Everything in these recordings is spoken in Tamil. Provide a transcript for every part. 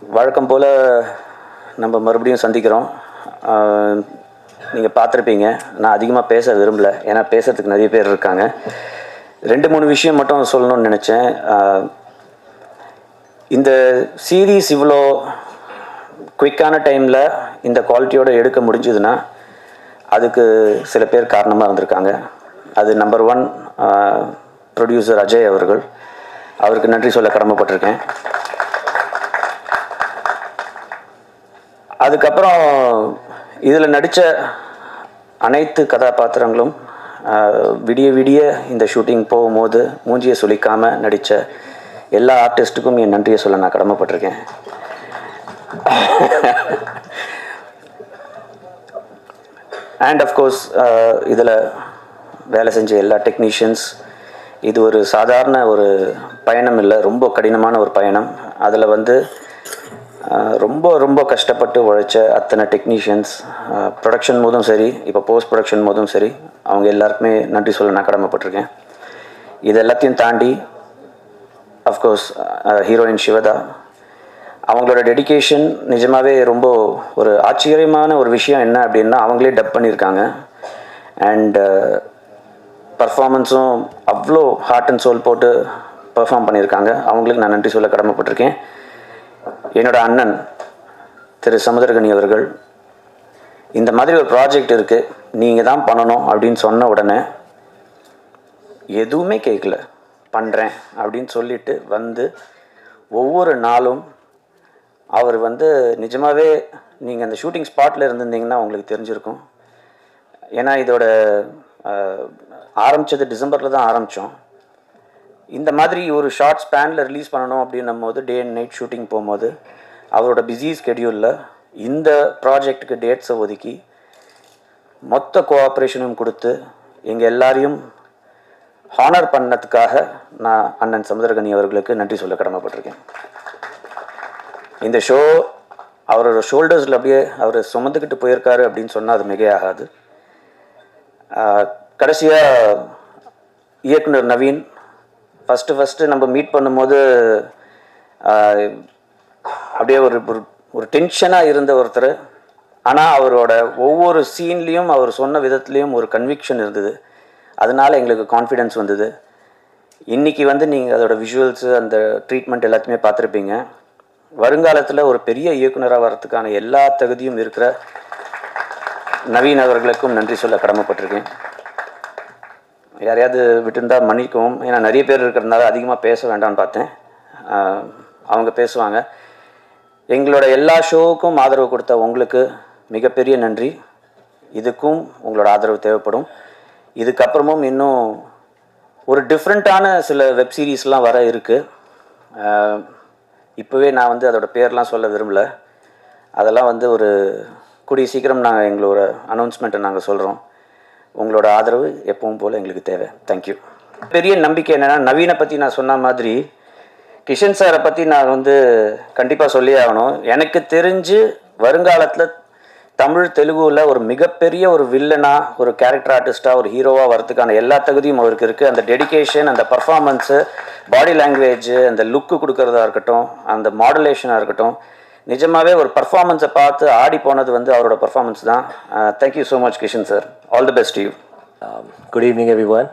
வழக்கம் போல் நம்ம மறுபடியும் சந்திக்கிறோம். நீங்கள் பார்த்துருப்பீங்க, நான் அதிகமாக பேச விரும்பலை, ஏன்னா பேசுகிறதுக்கு நிறைய பேர் இருக்காங்க. 2-3 விஷயம் மட்டும் சொல்லணும்னு நினச்சேன். இந்த சீரீஸ் இவ்வளோ குயிக்கான டைமில் இந்த குவாலிட்டியோடு எடுக்க முடிஞ்சதுன்னா அதுக்கு சில பேர் காரணமாக இருந்திருக்காங்க. அது நம்பர் 1 ப்ரொடியூசர் அஜய் அவர்கள். அவருக்கு நன்றி சொல்ல கடமைப்பட்டிருக்கேன். அதுக்கப்புறம் இதில் நடித்த அனைத்து கதாபாத்திரங்களும் விடிய விடிய இந்த ஷூட்டிங் போகும்போது மூஞ்சியை சுளிக்காமல் நடித்த எல்லா ஆர்டிஸ்ட்டுக்கும் என் நன்றியை சொல்ல நான் கடமைப்பட்டிருக்கேன். அண்ட் அஃப்கோர்ஸ் இதில் வேலை செஞ்ச எல்லா டெக்னீஷியன்ஸ். இது ஒரு சாதாரண ஒரு பயணம் இல்லை, ரொம்ப கடினமான ஒரு பயணம். அதில் வந்து ரொம்ப ரொம்ப கஷ்டப்பட்டு உழைச்ச அத்தனை டெக்னீஷியன்ஸ், ப்ரொடக்ஷன் போதும் சரி, இப்போ போஸ்ட் ப்ரொடக்ஷன் போதும் சரி, அவங்க எல்லாருக்குமே நன்றி சொல்ல நான் கடமைப்பட்டிருக்கேன். இது எல்லாத்தையும் தாண்டி அஃப்கோர்ஸ் ஹீரோயின் சிவதா, அவங்களோட டெடிகேஷன் நிஜமாகவே ரொம்ப ஒரு ஆச்சரியமான ஒரு விஷயம். என்ன அப்படின்னா, அவங்களே டப் பண்ணியிருக்காங்க. அண்டு பர்ஃபார்மன்ஸும் அவ்வளோ ஹார்ட் அண்ட் சோல் போட்டு பர்ஃபார்ம் பண்ணியிருக்காங்க. அவங்களுக்கு நான் நன்றி சொல்ல கடமைப்பட்டிருக்கேன். என்னோடய அண்ணன் திரு சமுத்திரகனி அவர்கள், இந்த மாதிரி ஒரு ப்ராஜெக்ட் இருக்குது, நீங்கள் தான் பண்ணணும் அப்படின்னு சொன்ன உடனே எதுவுமே கேட்கல, பண்ணுறேன் அப்படின்னு சொல்லிட்டு வந்து ஒவ்வொரு நாளும் அவர் வந்து நிஜமாகவே நீங்கள் அந்த ஷூட்டிங் ஸ்பாட்டில் இருந்திருந்தீங்கன்னா உங்களுக்கு தெரிஞ்சிருக்கும். ஏன்னா இதோட ஆரம்பித்தது டிசம்பரில் தான் ஆரம்பித்தோம். இந்த மாதிரி ஒரு ஷார்ட் ஸ்பேனில் ரிலீஸ் பண்ணணும் அப்படின்னும் போது டே அண்ட் நைட் ஷூட்டிங் போகும்போது அவரோட பிஸி ஸ்கெடியூலில் இந்த ப்ராஜெக்டுக்கு டேட்ஸை ஒதுக்கி மொத்த கோஆப்ரேஷனும் கொடுத்து எங்கள் எல்லாரையும் ஹானர் பண்ணதுக்காக நான் அண்ணன் சமுத்திரகனி அவர்களுக்கு நன்றி சொல்ல கடமைப்பட்டிருக்கேன். இந்த ஷோ அவரோட ஷோல்டர்ஸில் அப்படியே அவர் சுமந்துக்கிட்டு போயிருக்காரு அப்படின்னு சொன்னால் அது மிகையாகாது. கடைசியாக இயக்குனர் நவீன், ஃபஸ்ட்டு நம்ம மீட் பண்ணும்போது அப்படியே ஒரு டென்ஷனாக இருந்த ஒருத்தர். ஆனால் அவரோட ஒவ்வொரு சீன்லேயும் அவர் சொன்ன விதத்துலேயும் ஒரு கன்விக்ஷன் இருந்தது. அதனால் எங்களுக்கு கான்ஃபிடென்ஸ் வந்தது. இன்றைக்கி வந்து நீங்கள் அதோட விஷுவல்ஸு, அந்த ட்ரீட்மெண்ட் எல்லாத்தையுமே பார்த்துருப்பீங்க. வருங்காலத்தில் ஒரு பெரிய இயக்குனராக வர்றதுக்கான எல்லா தகுதியும் இருக்கிற நவீன் அவர்களுக்கும் நன்றி சொல்ல கடமைப்பட்டிருக்கேன். யாரையாவது விட்டுருந்தால் மன்னிக்கவும், ஏன்னா நிறைய பேர் இருக்கிறதுனால அதிகமாக பேச வேண்டாம்னு பார்த்தேன். அவங்க பேசுவாங்க. எங்களோட எல்லா ஷோவுக்கும் ஆதரவு கொடுத்த உங்களுக்கு மிகப்பெரிய நன்றி. இதுக்கும் உங்களோட ஆதரவு தேவைப்படும். இதுக்கப்புறமும் இன்னும் ஒரு டிஃப்ரெண்ட்டான சில வெப் சீரிஸ்லாம் வர இருக்குது. இப்போவே நான் வந்து அதோடய பேர்லாம் சொல்ல விரும்பலை. அதெல்லாம் வந்து ஒரு கூடிய சீக்கிரம் நாங்கள் எங்களோட அனௌன்ஸ்மெண்ட்டை நாங்கள் சொல்கிறோம். உங்களோட ஆதரவு எப்பவும் போல் எங்களுக்கு தேவை. தேங்க்யூ. பெரிய நம்பிக்கை என்னென்னா, நவீனை பற்றி நான் சொன்ன மாதிரி கிஷன் சாரை பற்றி நான் வந்து கண்டிப்பாக சொல்லி ஆகணும். எனக்கு தெரிஞ்சு வருங்காலத்தில் தமிழ் தெலுங்குவில் ஒரு மிகப்பெரிய ஒரு வில்லனாக, ஒரு கேரக்டர் ஆர்டிஸ்ட்டாக, ஒரு ஹீரோவாக வரதுக்கான எல்லா தகுதியும் அவருக்கு இருக்குது. அந்த டெடிகேஷன், அந்த பர்ஃபார்மன்ஸு, பாடி லாங்குவேஜ், அந்த லுக்கு கொடுக்கறதா இருக்கட்டும், அந்த மாடுலேஷனாக இருக்கட்டும், நிஜமாகவே ஒரு பர்ஃபார்மன்ஸை பார்த்து ஆடி போனது வந்து அவரோட பர்ஃபார்மன்ஸ் தான். Thank you so much Kishan sir. All the best to you. Good evening everyone.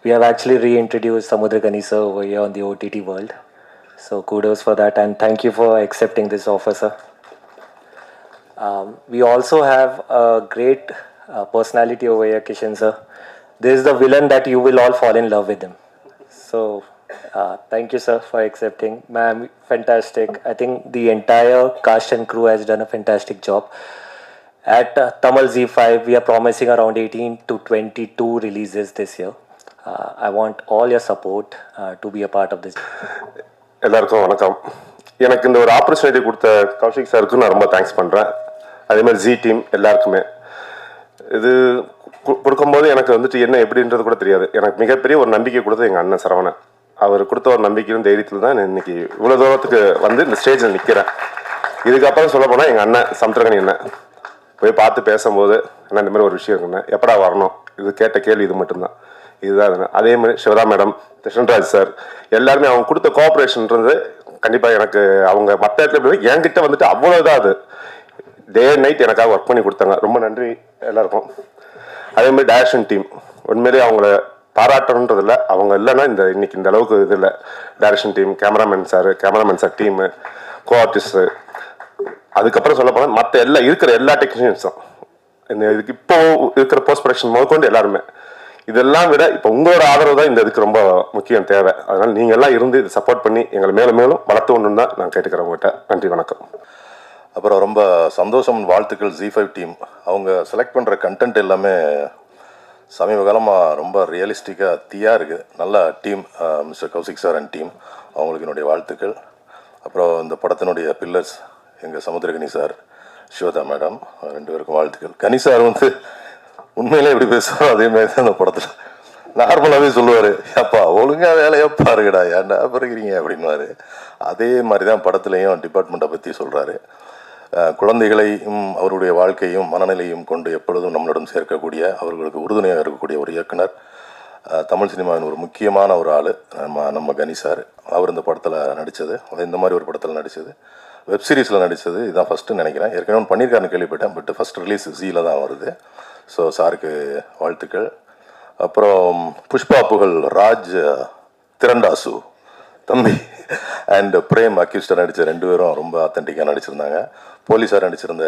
We have actually reintroduced Samudragani sir over here on the OTT world. So kudos for that and thank you for accepting this offer, sir. We also have a great personality over here, Kishan sir. This is the villain that you will all fall in love with him. So thank you sir for accepting. Ma'am, fantastic. I think the entire cast and crew has done a fantastic job. At Tamil Z5, we are promising around 18 to 22 releases this year. I want all your support to be a part of this. எல்லாருக்கும் வணக்கம். எனக்கு இந்த ஒரு ஆப்பர்ச்சுனிட்டி கொடுத்த கௌஷிக் சாருக்கு நான் ரொம்ப தேங்க்ஸ் பண்ணுறேன். அதேமாதிரி ஜி டீம் எல்லாருக்குமே. இது கொடுக்கும்போது எனக்கு வந்துட்டு என்ன எப்படின்றது கூட தெரியாது. எனக்கு மிகப்பெரிய ஒரு நம்பிக்கை கொடுத்தது எங்கள் அண்ணன் சரவணன். அவர் கொடுத்த ஒரு நம்பிக்கையும் தைரியத்தில் தான் நான் இன்றைக்கி இவ்வளோ தூரத்துக்கு வந்து இந்த ஸ்டேஜில் நிற்கிறேன். இதுக்கப்புறம் சொல்ல போனால் எங்கள் அண்ணன் சமுத்திரகனி அண்ணன் போய் பார்த்து பேசும்போது, அண்ணா இந்த மாதிரி ஒரு விஷயம் இருக்குண்ணே, எப்படா வரணும், இது கேட்ட கேள்வி இது மட்டும்தான். இதுதான். அதே மாதிரி சிவதா மேடம், கிருஷ்ணராஜ் சார் எல்லாருமே அவங்க கொடுத்த கோஆப்ரேஷன்ன்றது கண்டிப்பாக எனக்கு அவங்க மற்ற இடத்துல என்கிட்ட வந்துட்டு அவ்வளோதான் அது டே அண்ட் நைட் எனக்காக ஒர்க் பண்ணி கொடுத்தாங்க. ரொம்ப நன்றி எல்லாருக்கும். அதே மாதிரி டைரக்ஷன் டீம் உண்மையிலேயே அவங்கள பாராட்டணுன்றதில்ல, அவங்க இல்லைன்னா இன்னைக்கு இந்த அளவுக்கு இது இல்லை. Direction team, cameraman sir team, கோ ஆர்டிஸ்ட்டு, அதுக்கப்புறம் சொல்ல போனால் மற்ற இருக்கிற எல்லா டெக்னீஷியன்ஸும் இதுக்கு இப்போ இருக்கிற போஸ்ட் ப்ரொடக்ஷன் முதற்கொண்டு எல்லாருமே, இதெல்லாம் விட இப்போ உங்களோட ஆதரவு தான் இந்த இதுக்கு ரொம்ப முக்கியம் தேவை. அதனால் நீங்கள் எல்லாம் இருந்து இது சப்போர்ட் பண்ணி எங்களை மேலும் மேலும் வளர்த்து ஒன்று தான் நான் கேட்டுக்கிறேன் உங்கள்கிட்ட. நன்றி, வணக்கம். அப்புறம் ரொம்ப சந்தோஷம், வாழ்த்துக்கள் ZEE5 டீம். அவங்க செலக்ட் பண்ணுற கண்டென்ட் எல்லாமே சமீப காலமாக ரொம்ப ரியலிஸ்டிக்காக தீயாக இருக்குது. நல்ல team, mister Kaushik sir and team, அவங்களுக்கு என்னுடைய வாழ்த்துக்கள். அப்புறம் இந்த படத்தினுடைய பில்லர்ஸ் எங்கள் சமுத்திரகனி சார், ஸ்வேதா மேடம், 2 பேருக்கும் வாழ்த்துக்கள். கனி சார் உண்மையிலே எப்படி பேசுவார் அதே மாதிரி தான் அந்த படத்தில் நார்மலாகவே சொல்லுவார், அப்பா ஒழுங்காக வேலையை பாருங்கடா, ஏன்டா பிறகுறீங்க அப்படின்வாரு. அதே மாதிரி தான் படத்துலையும் டிபார்ட்மெண்ட்டை பற்றி சொல்கிறாரு. குழந்தைகளையும் அவருடைய வாழ்க்கையும் மனநிலையும் கொண்டு எப்பொழுதும் நம்மளிடம் சேர்க்கக்கூடிய, அவர்களுக்கு உறுதுணையாக இருக்கக்கூடிய ஒரு இயக்குனர், தமிழ் சினிமாவின் ஒரு முக்கியமான ஒரு ஆள் நம்ம கனி சார். அவர் இந்த படத்தில் நடித்தது, இந்த மாதிரி ஒரு படத்தில் நடித்தது, வெப் சீரிஸில் நடித்தது இதுதான் ஃபஸ்ட்டுன்னு நினைக்கிறேன். ஏற்கனவே பண்ணியிருக்காருன்னு கேள்விப்பட்டேன், பட் ஃபஸ்ட் ரிலீஸ் ZEEல தான் வருது. ஸோ சாருக்கு வாழ்த்துக்கள். அப்புறம் புஷ்பா புகழ், ராஜ் திரண்டாசு தம்பி அண்ட் பிரேம் அக்யூஸ்டர் நடித்த 2 பேரும் ரொம்ப ஆத்தென்டிக்காக நடிச்சிருந்தாங்க. போலீஸார் நடிச்சிருந்த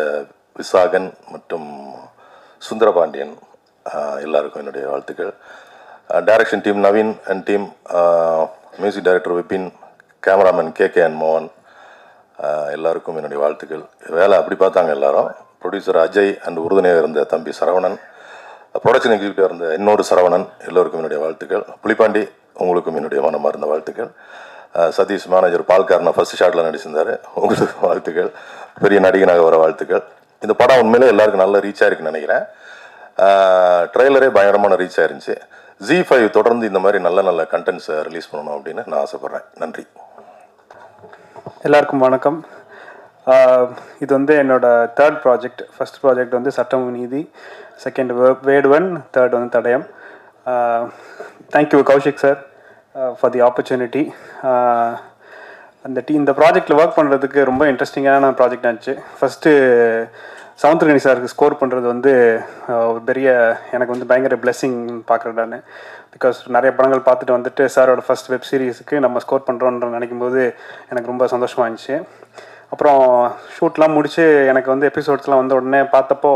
விசாகன் மற்றும் சுந்தரபாண்டியன் எல்லாருக்கும் என்னுடைய வாழ்த்துக்கள். Direction team Naveen and team, music director Vipin, cameraman KK and மோகன், எல்லாருக்கும் என்னுடைய வாழ்த்துக்கள். வேலை அப்படி பார்த்தாங்க எல்லாரும். ப்ரொடியூசர் அஜய் அண்ட் உறுதுணையாக இருந்த தம்பி சரவணன், ப்ரொடக்ஷன் எக்ஸிக்யூட்டிவ் இருந்த இன்னொரு சரவணன், எல்லோருக்கும் என்னுடைய வாழ்த்துக்கள். புலிப்பாண்டி, உங்களுக்கும் என்னுடைய மனமார்ந்த வாழ்த்துக்கள். சதீஷ் மேனேஜர் பால்காரனை ஃபர்ஸ்ட் ஷாட்டில் நடிச்சிருந்தார், உங்களுக்கு வாழ்த்துக்கள். பெரிய நடிகனாக வர வாழ்த்துக்கள். இந்த படம் உண்மையிலே எல்லாருக்கும் நல்ல ரீச் ஆயிருக்குன்னு நினைக்கிறேன். ட்ரெய்லரே பயங்கரமான ரீச் ஆயிருந்துச்சு. ZEE5 தொடர்ந்து இந்த மாதிரி நல்ல நல்ல கண்டென்ட்ஸை ரிலீஸ் பண்ணணும் அப்படின்னு நான் ஆசைப்பட்றேன். நன்றி. எல்லாருக்கும் வணக்கம். இது என்னோட 3rd project. First project Sattam Neethi, second word 1, third Thadayam. Thank you Kaushik sir for the opportunity. இந்த ப்ராஜெக்டில் ஒர்க் பண்ணுறதுக்கு ரொம்ப இன்ட்ரெஸ்டிங்கான ப்ராஜெக்ட் ஆச்சு. ஃபஸ்ட்டு சமுத்திரகனி சாருக்கு ஸ்கோர் பண்ணுறது ஒரு பெரிய எனக்கு பயங்கர பிளெஸ்ஸிங் பார்க்குறேன் நான். பிகாஸ் நிறைய படங்கள் பார்த்துட்டு சாரோட ஃபஸ்ட் வெப் சீரிஸுக்கு நம்ம ஸ்கோர் பண்ணுறோன்ற நினைக்கும் போது எனக்கு ரொம்ப சந்தோஷமாக இருந்துச்சு. அப்புறம் ஷூட்லாம் முடித்து எனக்கு எபிசோட்ஸ்லாம் உடனே பார்த்தப்போ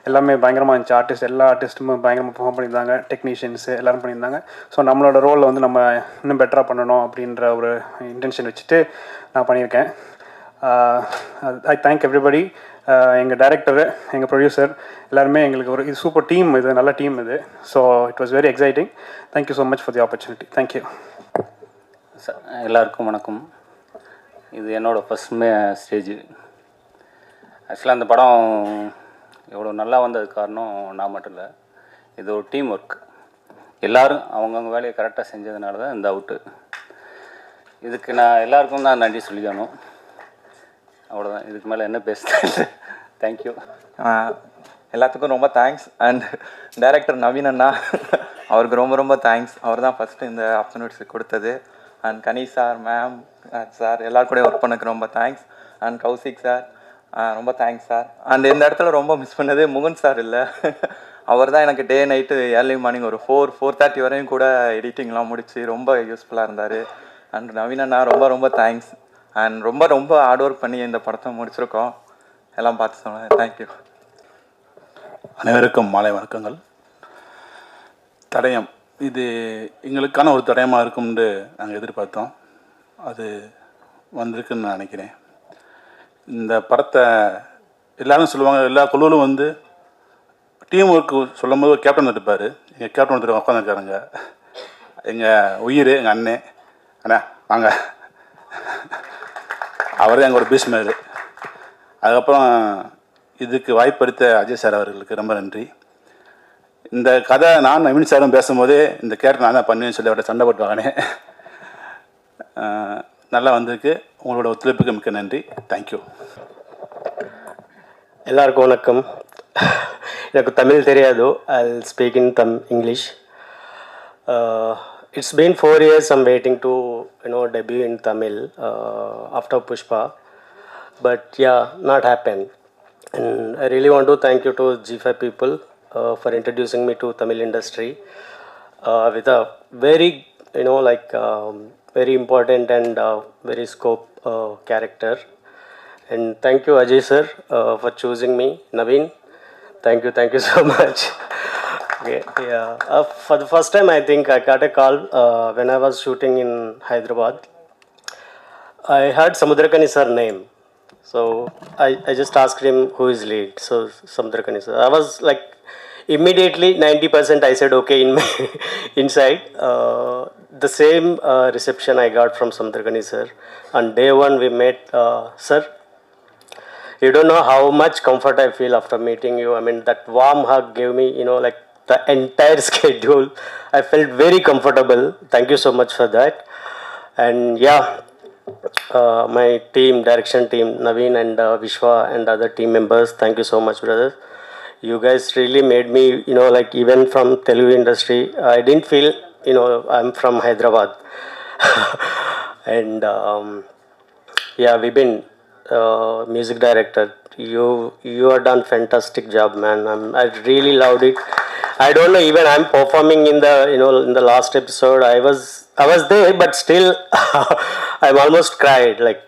எல்லாமே பயங்கரமாக இருந்துச்சு. எல்லா ஆர்டிஸ்ட்டுமே பயங்கரமாக பெர்ஃபார்ம் பண்ணியிருந்தாங்க, டெக்னீஷியன்ஸு எல்லோரும் பண்ணியிருந்தாங்க. ஸோ நம்மளோட ரோலில் நம்ம இன்னும் பெட்டராக பண்ணணும் அப்படின்ற ஒரு இன்டென்ஷன் வச்சுட்டு நான் பண்ணியிருக்கேன். I thank everybody. எங்கள் டைரக்டரு, எங்கள் ப்ரொடியூசர் எல்லாருமே எங்களுக்கு இது சூப்பர் டீம், இது நல்ல டீம் இது. So it was very exciting. Thank you so much for the opportunity. Thank you. எல்லாருக்கும் வணக்கம். இது என்னோடய ஃபஸ்ட் ஸ்டேஜ். ஆக்சுவலாக அந்த படம் எவ்வளோ நல்லா வந்ததுக்கு காரணம் நான் மட்டும் இல்லை, இது ஒரு டீம் ஒர்க். எல்லோரும் அவங்கவுங்க வேலையை கரெக்டாக செஞ்சதுனால தான் இந்த அவுட்டு. இதுக்கு நான் எல்லாருக்கும் தான் நன்றி சொல்லிக்கணும். அவ்வளோதான், இதுக்கு மேலே என்ன பேசுகிறேன். தேங்க்யூ. எல்லாத்துக்கும் ரொம்ப தேங்க்ஸ். அண்ட் டைரக்டர் நவீன் அண்ணா, அவருக்கு ரொம்ப ரொம்ப தேங்க்ஸ். அவர் தான் ஃபஸ்ட்டு இந்த ஆப்பர்ச்சுனிட்டி கொடுத்தது. And Ghani sir, ma'am sir, எல்லாரும் கூட ஒர்க் பண்ணக்கு ரொம்ப தேங்க்ஸ். அண்ட் கௌசிக் சார், ரொம்ப தேங்க்ஸ் சார். அண்ட் இந்த இடத்துல ரொம்ப மிஸ் பண்ணது முகுந்த் சார் இல்லை, அவர் தான் எனக்கு டே நைட்டு ஏர்லி மார்னிங் ஒரு 4:30 வரையும் கூட எடிட்டிங்லாம் முடித்து ரொம்ப யூஸ்ஃபுல்லாக இருந்தார். அண்ட் நவீன் அண்ணா ரொம்ப ரொம்ப தேங்க்ஸ். அண்ட் ரொம்ப ரொம்ப ஹார்ட் ஒர்க் பண்ணி இந்த படத்தை முடிச்சிருக்கோம். எல்லாம் பார்த்து சொன்னேன். தேங்க்யூ. அனைவருக்கும் மாலை வணக்கங்கள். தடயம் இது எங்களுக்கான ஒரு தடயமாக இருக்கும்னு நாங்கள் எதிர்பார்த்தோம். அது வந்திருக்குன்னு நான் நினைக்கிறேன். இந்த படத்தை எல்லோரும் சொல்லுவாங்க, எல்லா குழுவிலும் டீம் ஒர்க்கு சொல்லும் போது ஒரு கேப்டன் இருப்பார். எங்கள் கேப்டன் ஒருத்தர் உட்காந்துருக்காருங்க, எங்கள் உயிர், எங்கள் அண்ணா வாங்க, அவர் தான் எங்கள் ஒரு பீஸ்மேர். அதுக்கப்புறம் இதுக்கு வாய்ப்பளித்த அஜய் சார் அவர்களுக்கு ரொம்ப நன்றி. இந்த கதை நான் நவீன் சாரும் பேசும்போதே இந்த கேரக்டர் நான் தான் பண்ணுவேன்னு சொல்லி அவர்கிட்ட சண்டை போட்டு வாங்கினேன். நல்லா வந்திருக்கு. உங்களோட ஒத்துழைப்புக்கு மிக்க நன்றி. தேங்க்யூ. எல்லாருக்கும் வணக்கம். எனக்கு தமிழ் தெரியாது, I speak in English. It's been 4 years I'm waiting to debut in Tamil after Pushpa, but yeah, not happened. And I really want to thank you to G5 people for introducing me to Tamil industry with a very very important and very scope character. And thank you Ajay sir for choosing me. Naveen, thank you so much. Okay, yeah. For the first time, I think I got a call when I was shooting in Hyderabad. I heard Samudrakani sir name, so I just asked him who is lead. So Samudrakani sir, I was like immediately 90% I said okay in my inside. The same reception I got from Samudrakani sir. On day one we met, sir. You don't know how much comfort I feel after meeting you. I mean, that warm hug gave me, like the entire schedule. I felt very comfortable. Thank you so much for that. And yeah, my team, direction team, Naveen and Vishwa and other team members, thank you so much, brothers. You guys really made me, like even from Telugu industry, I didn't feel, I'm from Hyderabad. And yeah, we've been music director. You have done fantastic job, man. I really loved it. I don't know, even I'm performing in the in the last episode. I was there, but still I'm almost cried. Like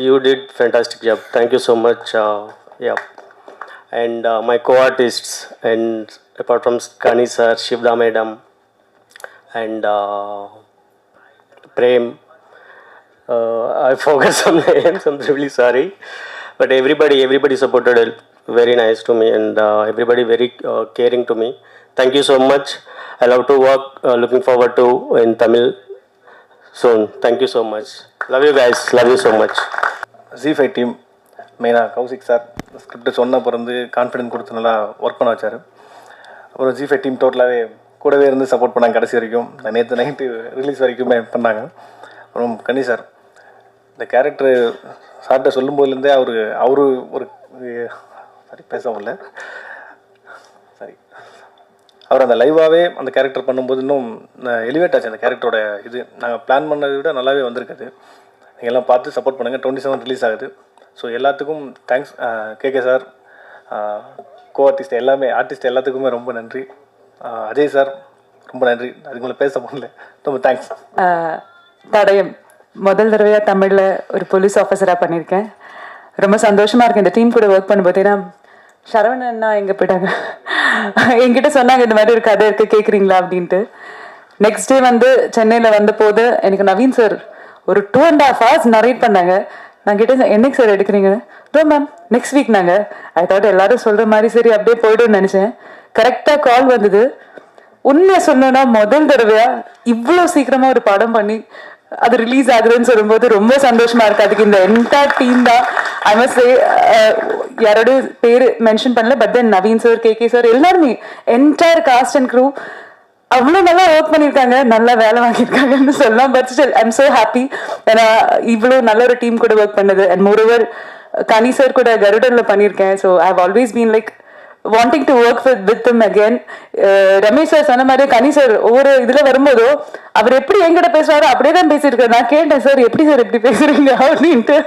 you did fantastic job. Thank you so much. Yeah, and my co-artists, and apart from Kani sir, Shivda madam, and Prem. I forgot some names. I'm really sorry, but everybody supported it. Very nice to me, and everybody very caring to me. Thank you so much. I love to work. Looking forward to in Tamil soon. Thank you so much. Love you guys. Love you so much. Z5 team மெயினாக கௌசிக் சார் ஸ்கிரிப்ட் சொன்ன பிறந்து கான்ஃபிடென்ட் கொடுத்து நல்லா ஒர்க் பண்ண வச்சார். அப்புறம் Z5 டீம் டோட்டலாகவே கூடவே இருந்து சப்போர்ட் பண்ணாங்க கடைசி வரைக்கும். நேற்று நைட்டு ரிலீஸ் வரைக்குமே பண்ணாங்க. அப்புறம் கனி சார் இந்த கேரக்டர் சார்கிட்ட சொல்லும்போதுலேருந்தே அவரு ஒரு சாரி பேச முடியல சரி அவர் அந்த லைவாகவே அந்த கேரக்டர் பண்ணும்போது இன்னும் எலிவேட் ஆச்சு அந்த கேரக்டரோட இது. நாங்கள் பிளான் பண்ணதை விட நல்லாவே வந்திருக்குது. நீங்கள் எல்லாம் பார்த்து சப்போர்ட் பண்ணுங்கள். 27 ரிலீஸ் ஆகுது. ஸோ எல்லாத்துக்கும் thanks. KK sir, co artist எல்லாமே ஆர்டிஸ்ட் எல்லாத்துக்குமே ரொம்ப நன்றி. அஜய் சார் ரொம்ப நன்றி. அதுக்கு மேலே பேச முடியல. ரொம்ப தேங்க்ஸ். தடயம் முதல் தடவையாக தமிழில் ஒரு போலீஸ் ஆஃபீஸராக பண்ணியிருக்கேன். ரொம்ப சந்தோஷமாக இருக்குது இந்த டீம் கூட ஒர்க் பண்ணும்போது. ஏன்னா சரவணன்னா எங்கே போயிட்டாங்க, என்கிட்ட சொன்னாங்க இந்த மாதிரி ஒரு கதை இருக்குது கேட்குறீங்களா அப்படின்ட்டு. நெக்ஸ்ட் டே வந்து சென்னையில் வந்த போது எனக்கு நவீன் சார் ஒரு 2.5 hours நரேட் பண்ணாங்க. நான் கேட்டேன் என்னைக்கு சார் எடுக்கிறீங்கன்னு. இதோ மேம் நெக்ஸ்ட் வீக். நாங்கள் ஐ தாட் எல்லாரும் சொல்கிற மாதிரி சரி அப்படியே போய்டுன்னு நினச்சேன். கரெக்டாக கால் வந்தது. உண்மையை சொன்னோன்னா முதல் தடவையாக இவ்வளோ சீக்கிரமாக ஒரு படம் பண்ணி அது ரிலீஸ் ஆகுதுன்னு சொல்லும்போது ரொம்ப சந்தோஷமா இருக்கு. அதுக்கு இந்த என்டையர் டீம் தான். ஐ மஸ்ட் சே யாரோட பேர் மென்ஷன் பண்ணல, but then Naveen sir, KK sir, எல்லாருமே என்டையர் காஸ்ட் அண்ட் க்ரூ அவ்வளோ நல்லா ஒர்க் பண்ணியிருக்காங்க, நல்லா வேலை வாங்கியிருக்காங்கன்னு சொல்லலாம். But still I am so happy. ஏன்னா இவ்வளோ நல்ல ஒரு டீம் கூட ஒர்க் பண்ணது. அண்ட் மோரோவர் கனி சார் கூட கருடனில் பண்ணியிருக்கேன். So I have always been like wanting to work with them again. Ramesh sir சொன்ன மாதிரி கனி சார் ஒவ்வொரு இதில் வரும்போதோ அவர் எப்படி என்கிட்ட பேசுவாரோ அப்படியே தான் பேசியிருக்காரு. நான் கேட்டேன் சார் எப்படி சார் எப்படி பேசுறீங்க அப்படின்ட்டு.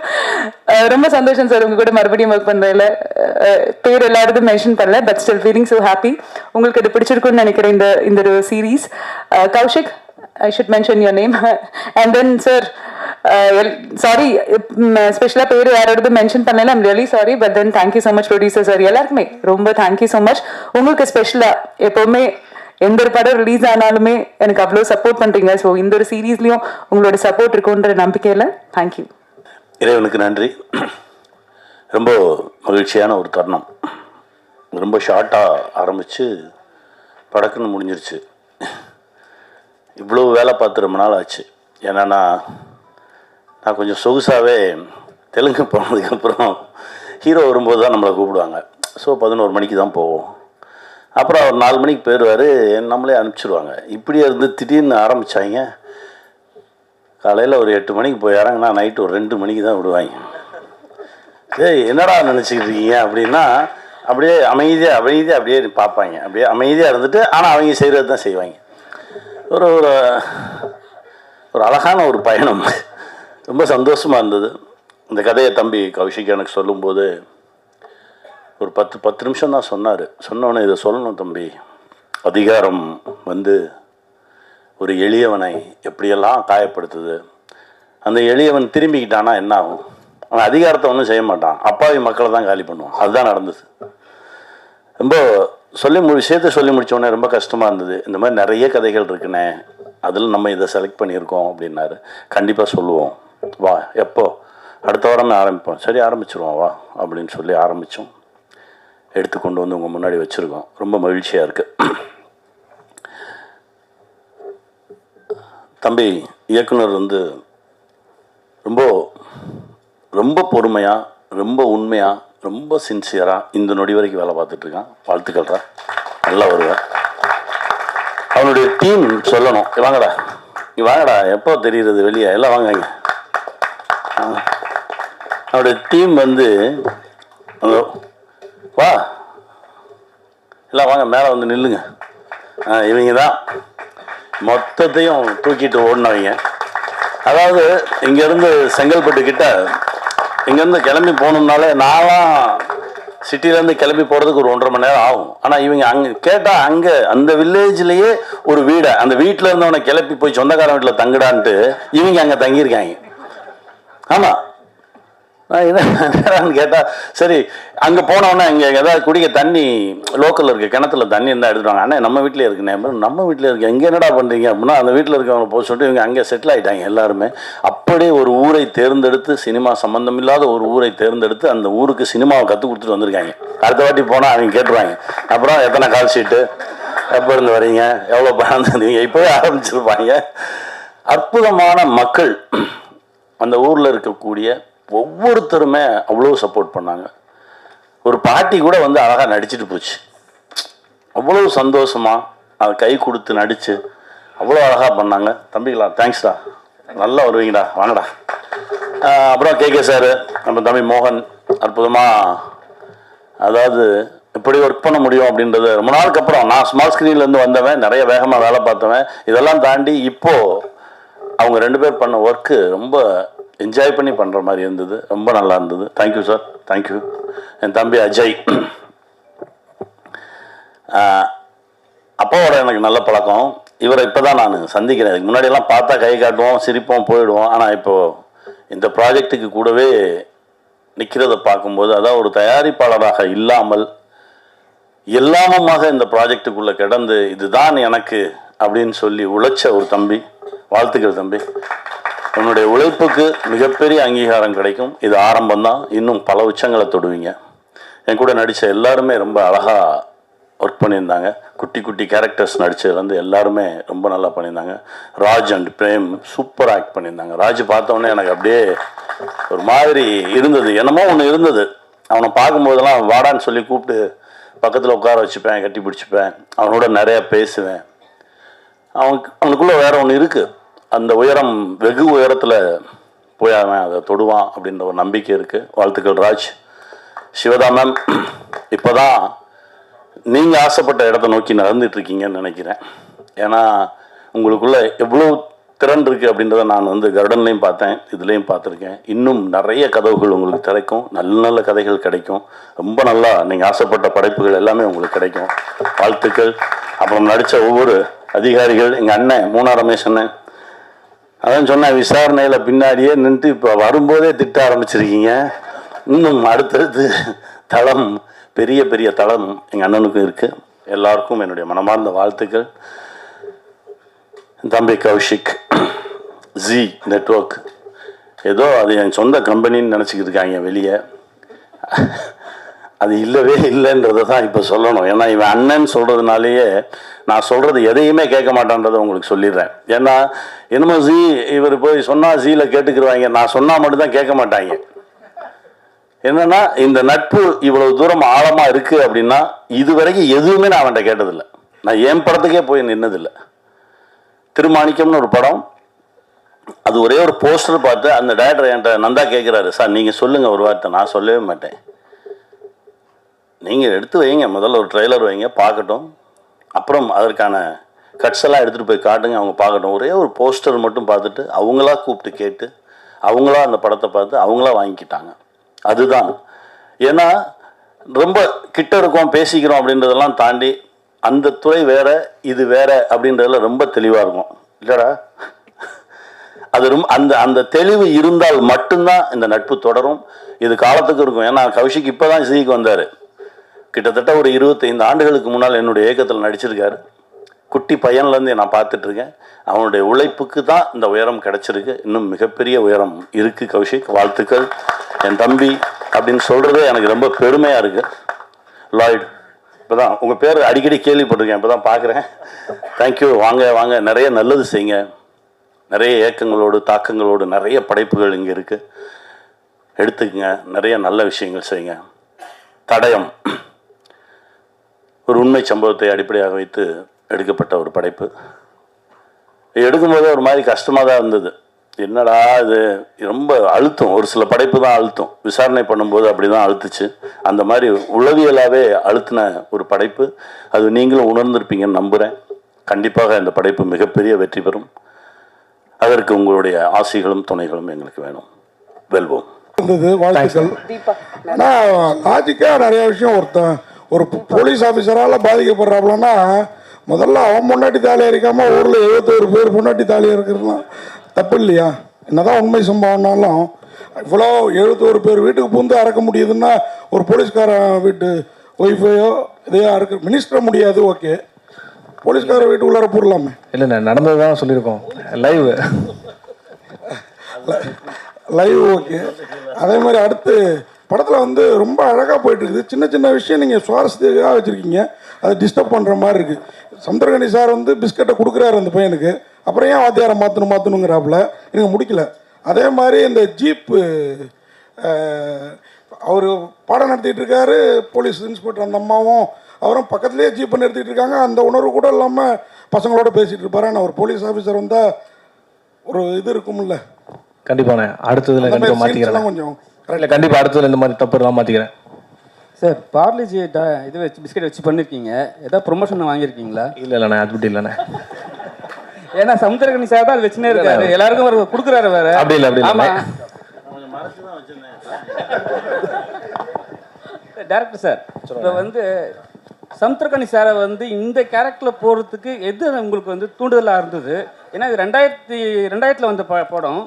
ரொம்ப சந்தோஷம் சார் உங்க கூட மறுபடியும் ஒர்க் பண்ணுறதுல. பேர் எல்லாருக்கும் மென்ஷன் பண்ணல, but still feeling so happy. உங்களுக்கு இது பிடிச்சிருக்குன்னு நினைக்கிறேன் இந்த ஒரு series. Kaushik, I should mention your name. And then sir, sorry, ஸ்பெஷலாக பேர் யாரோடது மென்ஷன் பண்ணல. I'm really sorry. But then thank you so much producer sir, எல்லாருக்குமே ரொம்ப தேங்க்யூ ஸோ மச். உங்களுக்கு ஸ்பெஷலாக எப்போவுமே எந்த ஒரு படம் ரிலீஸ் ஆனாலுமே எனக்கு அவ்வளோ சப்போர்ட் பண்ணுறீங்க. ஸோ இந்த ஒரு சீரீஸ்லேயும் உங்களோட சப்போர்ட் இருக்குன்ற நம்பிக்கையில் தேங்க்யூ. இறைவனுக்கு நன்றி. ரொம்ப மகிழ்ச்சியான ஒரு தருணம். ரொம்ப ஷார்ட்டாக ஆரம்பித்து படக்குன்னு முடிஞ்சிருச்சு. இவ்வளோ வேலை பார்த்து ரொம்ப நாள் ஆச்சு. ஏன்னா நான் கொஞ்சம் சொகுசாகவே தெலுங்கு போனதுக்கப்புறம் ஹீரோ வரும்போது தான் நம்மளை கூப்பிடுவாங்க. ஸோ 11 மணிக்கு தான் போவோம். அப்புறம் அவர் 4 மணிக்கு போயிடுவார், நம்மளே அனுப்பிச்சிடுவாங்க. இப்படியே இருந்து திடீர்னு ஆரம்பித்தாங்க. காலையில் ஒரு 8 மணிக்கு போய் இறங்கினா நைட்டு ஒரு 2 மணிக்கு தான் விடுவாங்க. என்னடா நினச்சிக்கிட்டு இருக்கீங்க அப்படின்னா அப்படியே அமைதியாக அப்படியே பார்ப்பாங்க. அப்படியே அமைதியாக இருந்துட்டு ஆனால் அவங்க செய்கிறது தான் செய்வாங்க. ஒரு ஒரு அழகான ஒரு பயணம். ரொம்ப சந்தோஷமாக இருந்தது. இந்த கதையை தம்பி கௌஷிக் எனக்கு சொல்லும்போது ஒரு 10 நிமிஷம் தான் சொன்னார். சொன்னோன்னே இதை சொல்லணும் தம்பி, அதிகாரம் வந்து ஒரு எளியவனை எப்படியெல்லாம் காயப்படுத்துது. அந்த எளியவன் திரும்பிக்கிட்டானா என்ன ஆகும்? அவன் அதிகாரத்தை ஒன்றும் செய்ய மாட்டான், அப்பாவி மக்களை தான் காலி பண்ணுவான். அதுதான் நடந்தது. ரொம்ப விஷயத்தை சொல்லி முடித்தோடனே ரொம்ப கஷ்டமாக இருந்தது. இந்த மாதிரி நிறைய கதைகள் இருக்குண்ணே, அதில் நம்ம இதை செலக்ட் பண்ணியிருக்கோம் அப்படின்னாரு. கண்டிப்பாக சொல்லுவோம், வா எப்போ, அடுத்த வாரமே ஆரம்பிப்போம். சரி ஆரம்பிச்சிருவோம் வா அப்படின்னு சொல்லி ஆரம்பித்தோம். எடுத்து கொண்டு வந்து உங்கள் முன்னாடி வச்சுருக்கோம். ரொம்ப மகிழ்ச்சியாக இருக்குது. தம்பி இயக்குனர் வந்து ரொம்ப ரொம்ப பொறுமையாக, ரொம்ப உண்மையாக, ரொம்ப சின்சியராக இந்த நொடி வரைக்கும் வேலை பார்த்துட்ருக்கான். வாழ்த்துக்கள்றா, நல்லா வருவேன். அவனுடைய டீம் சொல்லணும், வாங்கடா இங்கே வாங்கடா, எப்போ தெரியுறது வெளியே, எல்லாம் வாங்க. அவனுடைய டீம் வந்து வா எல்லாம் வாங்க மேலே வந்து நில்லுங்க. இவங்க தான் மொத்தத்தையும் தூக்கிட்டு ஓடினவங்க. அதாவது இங்கேருந்து செங்கல்பட்டு கிட்ட இங்கேருந்து கிளம்பி போகணும்னாலே நான்லாம் சிட்டிலேருந்து கிளம்பி போகிறதுக்கு ஒரு 1.5 மணி நேரம் ஆகும். ஆனால் இவங்க அங்கே கேட்டால் அங்கே அந்த வில்லேஜ்லேயே ஒரு வீடை, அந்த வீட்டில் இருந்தவனை கிளப்பி போய் சொந்தக்காரன் வீட்டில் தங்கிடான்ட்டு இவங்க அங்கே தங்கியிருக்காங்க. ஆமாம், நான் என்னன்னு கேட்டால் சரி அங்கே போனோன்னா இங்கே ஏதாவது குடிக்க தண்ணி லோக்கலில் இருக்க கிணத்துல தண்ணி இருந்தால் எடுத்துருவாங்க. அண்ணா நம்ம வீட்டிலே இருக்குண்ணே. நம்ம வீட்டில் இருக்க எங்கே என்னடா பண்ணுறீங்க அப்படின்னா அந்த வீட்டில் இருக்கவங்க போய் சொல்லிட்டு இவங்க அங்கே செட்டில் ஆகிட்டாங்க எல்லாருமே. அப்படியே ஒரு ஊரை தேர்ந்தெடுத்து, சினிமா சம்மந்தம் இல்லாத ஒரு ஊரை தேர்ந்தெடுத்து அந்த ஊருக்கு சினிமாவை கற்றுக் கொடுத்துட்டு வந்திருக்காங்க. அடுத்த வாட்டி போனால் அவங்க கேட்டுருவாங்க, அப்புறம் எத்தனை கால் ஷீட்டு, எப்போ இருந்து வரீங்க, எவ்வளோ பணம் தந்தீங்க, இப்போவே ஆரம்பிச்சிருப்பாங்க. அற்புதமான மக்கள். அந்த ஊரில் இருக்கக்கூடிய ஒவ்வொருத்தருமே அவ்வளோ சப்போர்ட் பண்ணாங்க. ஒரு பாட்டி கூட வந்து அழகாக நடிச்சுட்டு போச்சு. அவ்வளோ சந்தோஷமாக அதை கை கொடுத்து நடித்து அவ்வளோ அழகாக பண்ணாங்க. தம்பிங்களா தேங்க்ஸ்டா, நல்லா வருவீங்கடா, வாங்கடா. அப்புறம் கே சார், நம்ம தம்பி மோகன் அற்புதமாக, அதாவது இப்படி ஒர்க் பண்ண முடியும் அப்படின்றது ரொம்ப நாளுக்கு அப்புறம். நான் ஸ்மால் ஸ்க்ரீன்லேருந்து வந்தவன், நிறைய வேகமாக வேலை பார்த்தவன். இதெல்லாம் தாண்டி இப்போது அவங்க 2 பேர் பண்ண ஒர்க்கு ரொம்ப என்ஜாய் பண்ணி பண்ணுற மாதிரி இருந்தது. ரொம்ப நல்லா இருந்தது. Thank you sir, thank you. என் தம்பி அஜய், அப்பாவோட எனக்கு நல்ல பழக்கம். இவரை இப்போ தான் நான் சந்திக்கிறேன். இதுக்கு முன்னாடியெல்லாம் பார்த்தா கை காட்டுவோம், சிரிப்போம், போயிடுவோம். ஆனால் இப்போது இந்த ப்ராஜெக்டுக்கு கூடவே நிற்கிறத பார்க்கும்போது, அதாவது ஒரு தயாரிப்பாளராக இல்லாமல் எல்லாமுமாக இந்த ப்ராஜெக்டுக்குள்ளே கிடந்து இதுதான் எனக்கு அப்படின்னு சொல்லி உழைச்ச ஒரு தம்பி. வாழ்த்துக்கள் தம்பி, உன்னுடைய உழைப்புக்கு மிகப்பெரிய அங்கீகாரம் கிடைக்கும். இது ஆரம்பம்தான், இன்னும் பல உச்சங்களை தொடுவீங்க. என் கூட நடித்த எல்லாருமே ரொம்ப அழகாக ஒர்க் பண்ணியிருந்தாங்க. குட்டி குட்டி கேரக்டர்ஸ் நடித்ததுலேருந்து எல்லாருமே ரொம்ப நல்லா பண்ணியிருந்தாங்க. Raj and Prem super act பண்ணியிருந்தாங்க. ராஜ் பார்த்தோன்னே எனக்கு அப்படியே ஒரு மாதிரி இருந்தது, என்னமோ ஒன்று இருந்தது. அவனை பார்க்கும்போதெல்லாம் வாடான்னு சொல்லி கூப்பிட்டு பக்கத்தில் உட்கார வச்சுப்பேன், கட்டி பிடிச்சிப்பேன், அவனோட நிறையா பேசுவேன். அவனுக்குள்ளே வேற ஒன்று இருக்குது. அந்த உயரம், வெகு உயரத்தில் போய் அவன் அதை தொடுவான் அப்படின்ற ஒரு நம்பிக்கை இருக்குது. வாழ்த்துக்கள் ராஜ். சிவதா மேம், இப்போ தான் நீங்கள் ஆசைப்பட்ட இடத்த நோக்கி நடந்துட்டுருக்கீங்கன்னு நினைக்கிறேன். ஏன்னா உங்களுக்குள்ளே எவ்வளோ திறன் இருக்குது அப்படின்றத நான் வந்து கர்டன்லேயும் பார்த்தேன், இதுலேயும் பார்த்துருக்கேன். இன்னும் நிறைய கதவுகள் உங்களுக்கு திறக்கும், நல்ல நல்ல கதைகள் கிடைக்கும். ரொம்ப நல்லா நீங்கள் ஆசைப்பட்ட படைப்புகள் எல்லாமே உங்களுக்கு கிடைக்கும். வாழ்த்துக்கள். அப்புறம் நடித்த ஒவ்வொரு அதிகாரிகள், எங்கள் அண்ணன் மூணா ரமேஷ் அண்ணன், அதான் சொன்னேன், விசாரணையில் பின்னாடியே நின்று இப்போ வரும்போதே திட்ட ஆரம்பிச்சிருக்கீங்க. இன்னும் அடுத்தடுத்து தளம், பெரிய பெரிய தளம் எங்கள் அண்ணனுக்கும் இருக்குது. எல்லாருக்கும் என்னுடைய மனமார்ந்த வாழ்த்துக்கள். தம்பி கௌஷிக், ஜி நெட்வொர்க், ஏதோ அது என் சொந்த கம்பெனின்னு நினச்சிக்கிட்டு இருக்காங்க வெளியே. அது இல்லவே இல்லைன்றதை தான் இப்போ சொல்லணும். ஏன்னா இவன் அண்ணன் சொல்கிறதுனாலேயே நான் சொல்கிறது எதையுமே கேட்க மாட்டான்றதை உங்களுக்கு சொல்லிடுறேன். ஏன்னா என்னமோ ஜி இவர் போய் சொன்னால் ஜியில் கேட்டுக்கிடுவாங்க, நான் சொன்னால் மட்டும்தான் கேட்க மாட்டாங்க. என்னென்னா இந்த நட்பு இவ்வளவு தூரம் ஆழமாக இருக்குது அப்படின்னா இது வரைக்கும் எதுவுமே நான் அவன்கிட்ட கேட்டதில்லை. நான் என் படத்துக்கே போய் நின்னதில்லை. திருமாணிக்கம்னு ஒரு படம், அது ஒரே ஒரு போஸ்டர் பார்த்து அந்த டைரக்டர் என்கிட்ட நந்தா கேட்குறாரு, சார் நீங்கள் சொல்லுங்கள் ஒரு வார்த்தை. நான் சொல்லவே மாட்டேன், நீங்கள் எடுத்து வைங்க, முதல்ல ஒரு ட்ரெய்லர் வைங்க பார்க்கட்டும், அப்புறம் அதற்கான கட்ஸ் எல்லாம் எடுத்துகிட்டு போய் காட்டுங்க, அவங்க பார்க்கட்டும். ஒரே ஒரு போஸ்டர் மட்டும் பார்த்துட்டு அவங்களா கூப்பிட்டு கேட்டு அவங்களா அந்த படத்தை பார்த்து அவங்களா வாங்கிக்கிட்டாங்க. அதுதான். ஏன்னா ரொம்ப கிட்ட இருக்கோம் பேசிக்கிறோம் அப்படின்றதெல்லாம் தாண்டி அந்த துறை வேற இது வேற அப்படின்றதுல ரொம்ப தெளிவாக இருக்கும் இல்லைடா. அது ரொம்ப அந்த தெளிவு இருந்தால் மட்டும்தான் இந்த நட்பு தொடரும். இது காலத்துக்கு இருக்கும். ஏன்னா கௌஷிக் இப்போ தான் சிக்கு வந்தார். கிட்டத்தட்ட ஒரு 25 ஆண்டுகளுக்கு முன்னால் என்னுடைய இயக்கத்தில் நடிச்சிருக்காரு. குட்டி பையன்லேருந்து நான் பார்த்துட்ருக்கேன். அவனுடைய உழைப்புக்கு தான் இந்த உயரம் கிடச்சிருக்கு. இன்னும் மிகப்பெரிய உயரம் இருக்குது கௌஷிக். வாழ்த்துக்கள் என் தம்பி அப்படின்னு சொல்கிறதே எனக்கு ரொம்ப பெருமையாக இருக்குது. லாய்டு, இப்போ தான் உங்கள் பேர் அடிக்கடி கேள்விப்பட்டிருக்கேன், இப்போ தான் பார்க்குறேன். தேங்க்யூ. வாங்க வாங்க, நிறைய நல்லது செய்யுங்க. நிறைய இயக்கங்களோடு தாக்கங்களோடு நிறைய படைப்புகள் இங்கே இருக்குது, எடுத்துக்கங்க. நிறைய நல்ல விஷயங்கள் செய்யுங்க. தடயம் ஒரு உண்மை சம்பவத்தை அடிப்படையாக வைத்து எடுக்கப்பட்ட ஒரு படைப்பு. எடுக்கும்போது ஒரு மாதிரி கஷ்டமாக தான் இருந்தது. என்னடா இது ரொம்ப அழுத்தம். ஒரு சில படைப்பு தான் அழுத்தம், விசாரணை பண்ணும்போது அப்படி தான் அழுத்துச்சு. அந்த மாதிரி உளவியலாகவே அழுத்தின ஒரு படைப்பு. அது நீங்களும் உணர்ந்திருப்பீங்கன்னு நம்புகிறேன். கண்டிப்பாக இந்த படைப்பு மிகப்பெரிய வெற்றி பெறும். அதற்கு உங்களுடைய ஆசைகளும் துணைகளும் எங்களுக்கு வேணும். வெல்வோம். வாழ்த்துக்கள். ஆனால் லாஜிக்காக நிறைய விஷயம் ஒரு போலீஸ் ஆஃபீஸரால் பாதிக்கப்படுறாப்புலன்னா முதல்ல அவன் முன்னாடி தாலியாக இருக்காமல் ஊரில் 71 பேர் முன்னாடி தாலியாக இருக்கிறதுலாம் தப்பு இல்லையா? என்னதான் உண்மை சம்பவம்னாலும் இவ்வளோ 71 பேர் வீட்டுக்கு பூந்து அறக்க முடியுதுன்னா ஒரு போலீஸ்காரன் வீட்டு ஒய்ஃபையோ இதையோ அறுக்க மினிஸ்டரை முடியாது. ஓகே, போலீஸ்கார வீட்டு உள்ளார போடலாமே. இல்லைண்ணே, நடந்தது தான் சொல்லியிருக்கோம். Live okay. அதே மாதிரி அடுத்து படத்தில் ரொம்ப அழகாக போயிட்டுருக்குது. சின்ன சின்ன விஷயம் நீங்கள் சுவாரஸ்யத்துக்காக வச்சுருக்கீங்க, அதை டிஸ்டர்ப் பண்ணுற மாதிரி இருக்குது. சமுத்திரகனி சார் பிஸ்கட்டை கொடுக்குறாரு அந்த பையனுக்கு, அப்புறம் ஏன் வாத்தியாரை மாற்றணுங்கிறாப்புல எனக்கு முடிக்கல. அதே மாதிரி இந்த ஜீப்பு அவர் பாடம் நடத்திட்டு இருக்காரு, போலீஸ் இன்ஸ்பெக்டர் அந்த அம்மாவும் அவரும் பக்கத்துலேயே ஜீப்பை நிறுத்திட்டு இருக்காங்க. அந்த உணர்வு கூட இல்லாமல் பசங்களோட பேசிகிட்டு இருப்பாரு. ஆனால் ஒரு போலீஸ் ஆஃபீஸர் வந்தால் ஒரு இது இருக்கும்ல. கண்டிப்பாண்ணே, அடுத்ததில் கண்டிப்பாக மாற்றிக்கிறேன். கொஞ்சம் இல்லை, கண்டிப்பாக அடுத்ததில் இந்த மாதிரி தப்பு எல்லாம் மாற்றிக்கிறேன். சார், பார்லேஜி இது வச்சு பிஸ்கெட் வச்சு பண்ணியிருக்கீங்க, ஏதாவது ப்ரொமோஷன் வாங்கியிருக்கீங்களா? இல்லைண்ணே, அது மட்டும் இல்லைண்ணே. ஏன்னா சமுத்திரகனி சார் தான் அது வச்சுனே இருக்காரு, எல்லாருக்கும் கொடுக்குறாரு வேற. அப்படி இல்லை, அப்படி இல்லை. டேரக்டர் சார், இப்போ சமுத்திரகனி சாரை இந்த கேரக்டரில் போகிறதுக்கு எது உங்களுக்கு தூண்டுதலாக இருந்தது? ஏன்னா இது 2000 வந்த படம்,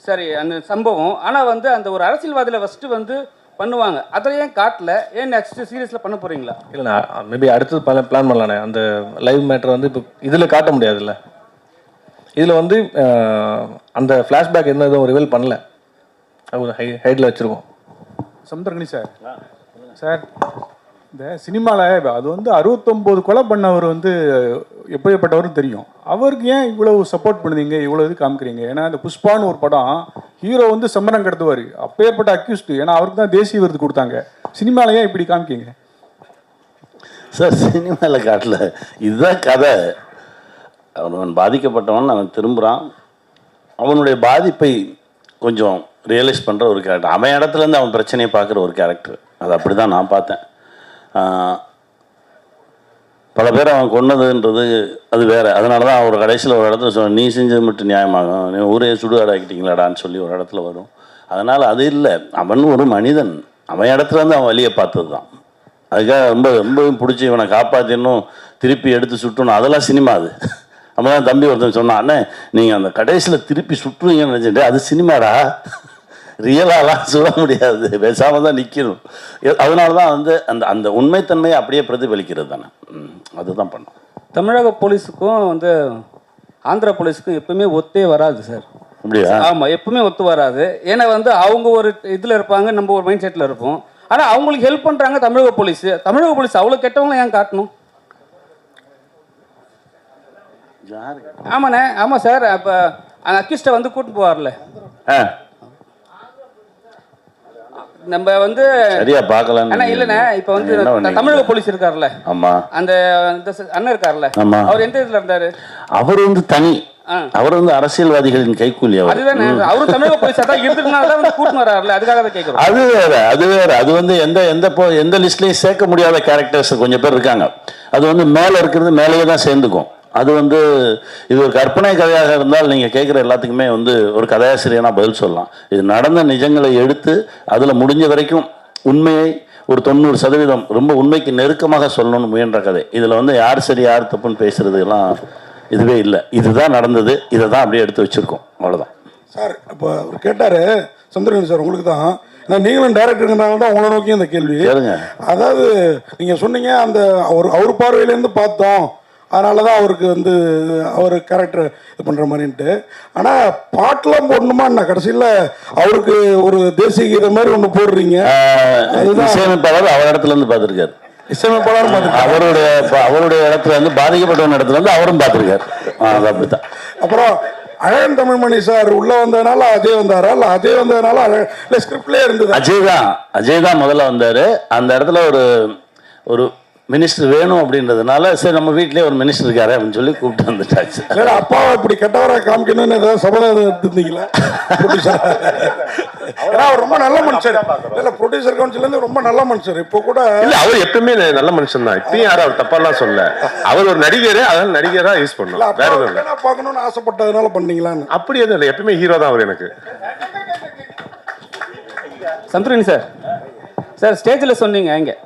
சரி அந்த சம்பவம். ஆனால் அந்த ஒரு அரசியல்வாதியில் ஃபஸ்ட்டு பண்ணுவாங்க, அதில் ஏன் காட்டல? ஏன் நெக்ஸ்ட் சீரியஸில் பண்ண போகிறீங்களா? இல்லைண்ணா, மேபி அடுத்தது பிளான் பண்ணலாண்ணே. அந்த லைவ் மேட்டர் இப்போ இதில் காட்ட முடியாதுல்ல. இதில் அந்த ஃப்ளாஷ்பேக் என்ன எதுவும் ரிவீல் பண்ணல, அது ஹைட்டில் வச்சுருக்கோம். சமுத்திரகனி சார், இந்த சினிமாவில் அது 69 கொலை பண்ணவர் எப்படிப்பட்டவரும் தெரியும். அவருக்கு ஏன் இவ்வளவு சப்போர்ட் பண்ணுவீங்க, இவ்வளோ இது காமிக்கிறீங்க? ஏன்னா இந்த புஷ்பான்னு ஒரு படம், ஹீரோ செம்மரம் கடத்துவார், அப்பேற்பட்ட அக்யூஸ்டு. ஏன்னா அவருக்கு தான் தேசிய விருது கொடுத்தாங்க. சினிமாவில் ஏன் இப்படி காமிக்கிங்க சார்? சினிமாவில் காட்டல, இதுதான் கதை. அவன் பாதிக்கப்பட்டவன், அவன் திரும்புகிறான், அவனுடைய பாதிப்பை கொஞ்சம் ரியலைஸ் பண்ணுற ஒரு கேரக்டர். அவன் இடத்துலேருந்து அவன் பிரச்சனையை பார்க்குற ஒரு கேரக்டர். அது அப்படி தான் நான் பார்த்தேன். பல பேர் அவன் கொன்னதுன்றது அது வேறு. அதனால தான் அவர் கடைசியில் ஒரு இடத்துல சொல்ல, நீ செஞ்சது மட்டும் நியாயமாகும், நீ ஊரே சுடுகாடாக்கிட்டீங்களாடான்னு சொல்லி ஒரு இடத்துல வரும். அதனால் அது இல்லை, அவன் ஒரு மனிதன், அவன் இடத்துலேருந்து அவன் வழியை பார்த்தது தான். அதுக்காக ரொம்பவும் பிடிச்சி இவனை காப்பாற்றினும் திருப்பி எடுத்து சுட்டணும், அதெல்லாம் சினிமா. அது நம்ம தான் தம்பி ஒருத்தன் சொன்னான், அண்ணே நீங்கள் அந்த கடைசியில் திருப்பி சுட்டுவீங்கன்னு நினச்சிட்டு, அது சினிமாடா, ரியலாலாம் சொல்ல முடியாது, பேசாமல் தான் நிற்கணும். அதனால தான் அந்த அந்த உண்மைத்தன்மையை அப்படியே பிரதிபலிக்கிறது தானே, அதுதான் பண்ணோம். தமிழக போலீஸுக்கும் ஆந்திரா போலீஸுக்கும் எப்பவுமே ஒத்தே வராது சார். அப்படியா? ஆமாம், எப்பவுமே ஒத்து வராது. ஏன்னா அவங்க ஒரு இதில் இருப்பாங்க, நம்ம ஒரு மைண்ட் செட்டில் இருப்போம். ஆனால் அவங்களுக்கு ஹெல்ப் பண்ணுறாங்க தமிழக போலீஸ். தமிழக போலீஸ் அவ்வளோ கெட்டவங்களும் ஏன் காட்டணும்? ஆமாண்ணே, ஆமாம் சார். அப்போ அந்த அக்யூஸ்டை கூட்டிட்டு போவார்ல, நம்ம சரியா பார்க்கலாம். ஆனா இல்லண்ணே, இப்ப தமிழக போலீஸ் இருக்காருல்ல, ஆமா, அந்த அண்ணன் இருக்காருல்ல, அவர் எந்த இதுல இருந்தாரு? அவர் தனி, அவர் அரசியல்வாதிகளின் கைக்கூலி. அதுதானே, அவரும் தமிழக போலீஸா தான் இருந்ததுனால கூட்டு வராருல்ல, அதுக்காக தான் கேட்கிறோம். அது வேற. அது எந்த லிஸ்ட்லயும் சேர்க்க முடியாத கேரக்டர்ஸ் கொஞ்சம் பேர் இருக்காங்க. அது மேல இருக்கிறது மேலேயே தான் சேர்ந்துக்கும். அது வந்து இது ஒரு கற்பனை கதையாக இருந்தால் நீங்கள் கேட்குற எல்லாத்துக்குமே வந்து ஒரு கதையாசிரியனா பதில் சொல்லலாம். இது நடந்த நிஜங்களை எடுத்து அதில் முடிஞ்ச வரைக்கும் உண்மையை ஒரு 90% ரொம்ப உண்மைக்கு நெருக்கமாக சொல்லணும்னு முயன்ற கதை. இதில் வந்து யார் சரி யார் தப்புன்னு பேசுகிறதுலாம் இதுவே இல்லை. இதுதான் நடந்தது, இதை தான் அப்படியே எடுத்து வச்சுருக்கோம், அவ்வளோதான். சார் இப்போ அவர் கேட்டார் சந்திரன் சார், உங்களுக்கு தான் நான் நீங்களும் டைரக்டருங்கிறனால தான் உங்களை நோக்கி அந்த கேள்வி. அதாவது நீங்கள் சொன்னீங்க அந்த அவர் பார்வையிலேருந்து பார்த்தோம், அதனால தான் அவருக்கு வந்து அவர் கேரக்டர் இது பண்ணுற மாதிரின்ட்டு. ஆனால் பாட்டெலாம் போடணுமா என்ன, கடைசியில் அவருக்கு ஒரு தேசிய கீதை மாதிரி ஒன்று போடுறீங்க. இசையமைப்பாளர் அவர் இடத்துலேருந்து பார்த்துருக்காரு. இசையமைப்பாளர் அவருடைய இடத்துல இருந்து பாதிக்கப்பட்டவன் இடத்துல இருந்து அவரும் பார்த்துருக்காரு. அது அப்படித்தான். அப்புறம் அழகன் தமிழ்மணி சார் உள்ள வந்ததுனால அஜய் வந்தாரா, இல்லை அஜய் வந்ததுனால இல்லை ஸ்கிரிப்ட்லேயே இருந்தது? அஜய் தான் முதல்ல வந்தார். அந்த இடத்துல ஒரு மினிஸ்டர் வேணும் அப்படின்றதுனால சரி நம்ம வீட்லேயே ஒரு மினிஸ்டர் இருக்காரு அப்படின்னு சொல்லி கூப்பிட்டு வந்துட்டாச்சு. அப்பாவை இப்படி கெட்டவராக காமிக்கணும்னு ஏதாவது சபதம் எடுத்துருந்தீங்களா? அவர் ரொம்ப நல்ல மனுஷர் இல்லை, ப்ரொடியூசர் கவுன்சிலேருந்து ரொம்ப நல்ல மனுஷர். இப்போ கூட இல்லை, அவர் எப்பவுமே நல்ல மனுஷன் தான். இப்பயும் யாரும் அவர் தப்பாலாம் சொல்ல. அவர் ஒரு நடிகர், அதனால நடிகராக யூஸ் பண்ணலாம், வேற எதுவும் இல்லை. பார்க்கணும்னு ஆசைப்பட்டதுனால பண்ணீங்களான்னு? அப்படி எதுவும் இல்லை, எப்பவுமே ஹீரோ தான் அவர் எனக்கு. சந்துரணி சார், ஸ்டேஜில் சொன்னீங்க, இங்கே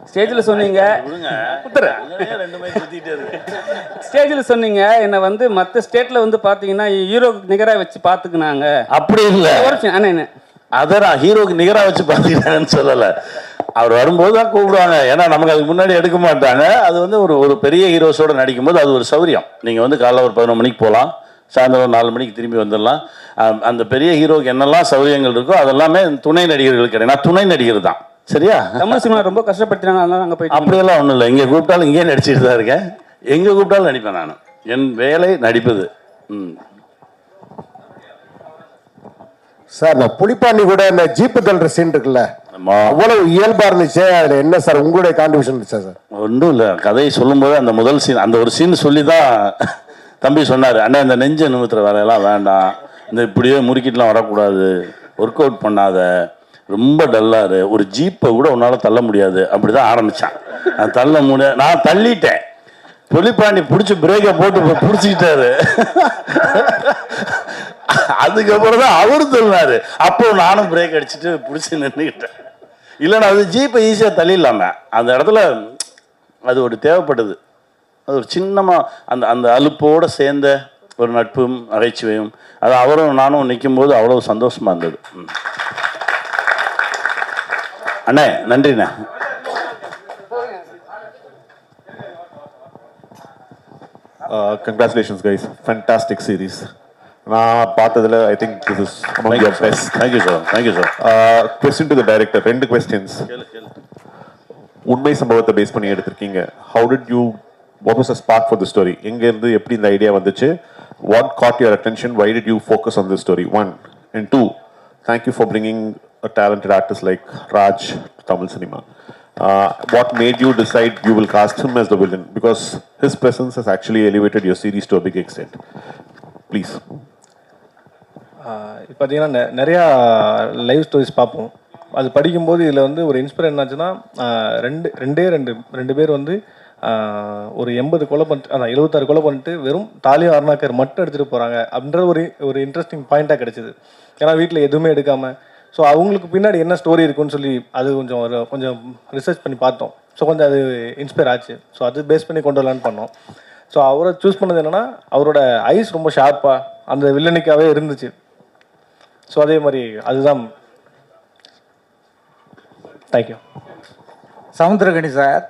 ஸ்டேஜில் சொன்னீங்க, ஸ்டேஜில் சொன்னீங்க என்னை வந்து மற்ற ஸ்டேட்டில் வந்து பார்த்தீங்கன்னா ஹீரோக்கு நிகராக வச்சு பார்த்துக்கினாங்க. அப்படி இல்லை, அதை நான் ஹீரோக்கு நிகராக வச்சு பார்த்துக்கிட்டாங்கன்னு சொல்லலை. அவர் வரும்போது தான் கூப்பிடுவாங்க, ஏன்னா நமக்கு அதுக்கு முன்னாடி எடுக்க மாட்டாங்க. அது வந்து ஒரு பெரிய ஹீரோஸோடு நடிக்கும்போது அது ஒரு சௌரியம். நீங்கள் வந்து காலைல ஒரு 11 மணிக்கு போகலாம், சாயந்தரம் 4 மணிக்கு திரும்பி வந்துடலாம். அந்த பெரிய ஹீரோக்கு என்னெல்லாம் சௌரியங்கள் இருக்கோ அதெல்லாமே துணை நடிகர்கள் கிடையாது. நான் துணை நடிகர் தான், சரியா? தமிழ் சினிமா ரொம்ப கஷ்டப்படுத்தினாங்க, அதனால அங்கே போய் அப்படியெல்லாம் ஒன்றும் இல்லை. இங்கே கூப்பிட்டாலும் இங்கேயே நடிச்சுட்டு தான் இருக்கேன், எங்கே கூப்பிட்டாலும் நடிப்பேன். நான் என் வேலை நடிப்பது. சார், நான் புலிப்பாண்டி கூட இந்த ஜீப்பு தள்ளுற சீன் இருக்குல்ல, அவ்வளவு இயல்பா இருந்துச்சு. அதுல என்ன சார் உங்களுடைய கான்ட்ரிபியூஷன் இருந்துச்சா சார்? ஒன்றும் இல்லை, கதையை சொல்லும்போது அந்த முதல் சீன், அந்த ஒரு சீன் சொல்லி தான் தம்பி சொன்னார், அண்ணா இந்த நெஞ்சை நிமித்துற வேலையெல்லாம் வேண்டாம், இந்த இப்படியே முறுக்கிட்டுலாம் வரக்கூடாது, ஒர்க் அவுட் பண்ணாத, ரொம்ப டல்லாரு, ஒரு ஜீப்பை கூட உன்னால் தள்ள முடியாது. அப்படி தான் ஆரம்பித்தான். நான் தள்ள முடியாது, நான் தள்ளிட்டேன். புலிப்பாண்டி பிடிச்சி பிரேக்கை போட்டு பிடிச்சிக்கிட்டாரு. அதுக்கப்புறம் தான் அவரு தள்ளினாரு. அப்போ நானும் பிரேக் அடிச்சுட்டு பிடிச்சி நின்றுக்கிட்டேன். இல்லைன்னா அது ஜீப்பை ஈஸியாக தள்ளிடலாமே. அந்த இடத்துல அது ஒரு தேவைப்படுது. அது ஒரு சின்னமாக அந்த அலுப்போடு சேர்ந்த ஒரு நட்பும் நகைச்சுவையும், அது அவரும் நானும் நிற்கும்போது அவ்வளோ சந்தோஷமாக இருந்தது. அண்ணே, நன்றிண்ணே. Congratulations guys, fantastic series. நான் பார்த்ததுல I think this is among your best. Thank you sir. Thank you sir. Question to the director, 2 questions. உண்மை சம்பவத்தை பேஸ் பண்ணி எடுத்திருக்கீங்க. How did you, what was the spark for the story? எங்க இருந்து எப்படி இந்த ஐடியா வந்துச்சு? What caught your attention? Why did you focus on this story? 1 and 2, thank you for bringing a talented artist like Raj to Tamil cinema. What made you decide you will cast him as the villain? Because his presence has actually elevated your series to a big extent. Please. இப்போ பார்த்தீங்கன்னா நிறையா லைவ் ஸ்டோரிஸ் பார்ப்போம். அது படிக்கும்போது இதில் வந்து ஒரு இன்ஸ்பைர் என்னாச்சுன்னா, ரெண்டு பேர் வந்து ஒரு 80 கொலை பண்ணிட்டு, 76 கொலை பண்ணிட்டு வெறும் தாலி அருணாக்கர் மட்டும் எடுத்துகிட்டு போகிறாங்க அப்படின்ற ஒரு இன்ட்ரெஸ்டிங் பாயிண்ட்டாக கிடச்சிது. ஏன்னா வீட்டில் எதுவுமே எடுக்காமல், ஸோ அவங்களுக்கு பின்னாடி என்ன ஸ்டோரி இருக்குன்னு சொல்லி அது கொஞ்சம் ரிசர்ச் பண்ணி பார்த்தோம். ஸோ கொஞ்சம் அது இன்ஸ்பயர் ஆச்சு. ஸோ அது பேஸ் பண்ணி கொண்டு வரலான்னு பண்ணோம். ஸோ அவரை சூஸ் பண்ணது என்னென்னா, அவரோட ஐஸ் ரொம்ப ஷார்ப்பாக அந்த வில்லனிக்காகவே இருந்துச்சு. ஸோ அதே மாதிரி அதுதான். தேங்க்யூ. சமுத்திரகனி சார்,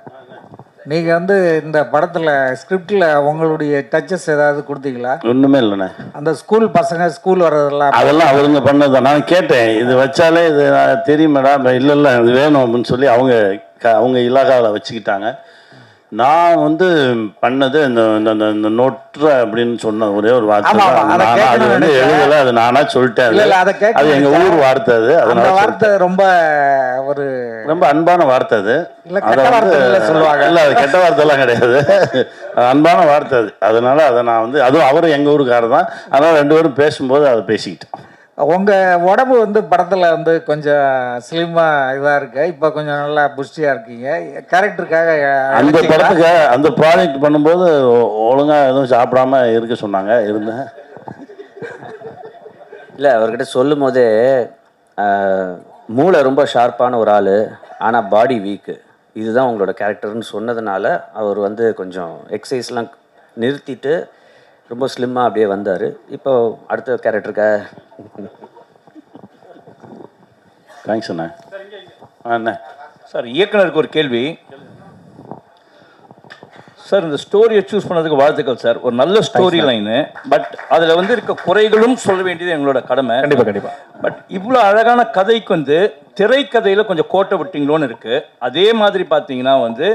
நீங்கள் வந்து இந்த படத்தில் ஸ்கிரிப்டில் உங்களுடைய டச்சஸ் ஏதாவது கொடுத்தீங்களா? ஒன்றுமே இல்லைண்ணே. அந்த ஸ்கூல் பசங்க ஸ்கூல் வர்றதெல்லாம் அதெல்லாம் அவருங்க பண்ணதான். நான் கேட்டேன், இது வச்சாலே இது தெரியும் மேடம், இல்லை இது வேணும் அப்படின்னு சொல்லி அவங்க இலாகாவில் வச்சுக்கிட்டாங்க. நான் வந்து பண்ணது இந்த நோட்ரு அப்படின்னு சொன்ன ஒரே ஒரு வார்த்தை. அது வந்து எழுதலை, அது நானா சொல்லிட்டேன். அது எங்க ஊர் வார்த்தை. அது அதனால வார்த்தை ரொம்ப அன்பான வார்த்தை. அது சொல்லுவாங்க. இல்லை, அது கெட்ட வார்த்தை எல்லாம் கிடையாது, அன்பான வார்த்தை அது. அதனால அதை நான் வந்து, அதுவும் அவரும் எங்க ஊருக்காரர் தான், அதனால 2 பேரும் பேசும்போது அதை பேசிக்கிட்டேன். உங்கள் உடம்பு வந்து படத்தில் வந்து கொஞ்சம் ஸ்லிம்மாக இதாக இருக்கு, இப்போ கொஞ்சம் நல்லா புஷ்டியாக இருக்கீங்க. கேரக்டருக்காக அந்த படத்துக்கு அந்த ப்ராஜெக்ட் பண்ணும்போது ஒழுங்காக எதுவும் சாப்பிடாம இருக்க சொன்னாங்க, இருந்தேன். இல்லை, அவர்கிட்ட சொல்லும் போதே மூளை ரொம்ப ஷார்ப்பான ஒரு ஆள், ஆனால் பாடி வீக்கு, இதுதான் உங்களோட கேரக்டர்னு சொன்னதுனால அவர் வந்து கொஞ்சம் எக்ஸசைஸ்லாம் நிறுத்திட்டு ரொம்ப ஸ்லிம்மாக அப்படியே வந்தார். இப்போ அடுத்த கேரக்டருக்காக தேங்க்ஸ் அண்ணா. அண்ணா சார், இயக்குனருக்கு ஒரு கேள்வி சார். இந்த ஸ்டோரியை சூஸ் பண்ணதுக்கு வாழ்த்துக்கள் சார். ஒரு நல்ல ஸ்டோரி லைனு, பட் அதில் வந்து இருக்க குறைகளும் சொல்ல வேண்டியது எங்களோட கடமை. கண்டிப்பாக. பட் இவ்வளோ அழகான கதைக்கு வந்து திரைக்கதையில் கொஞ்சம் கோட்டை விட்டிங்களோன்னு இருக்குது. அதே மாதிரி பார்த்தீங்கன்னா வந்து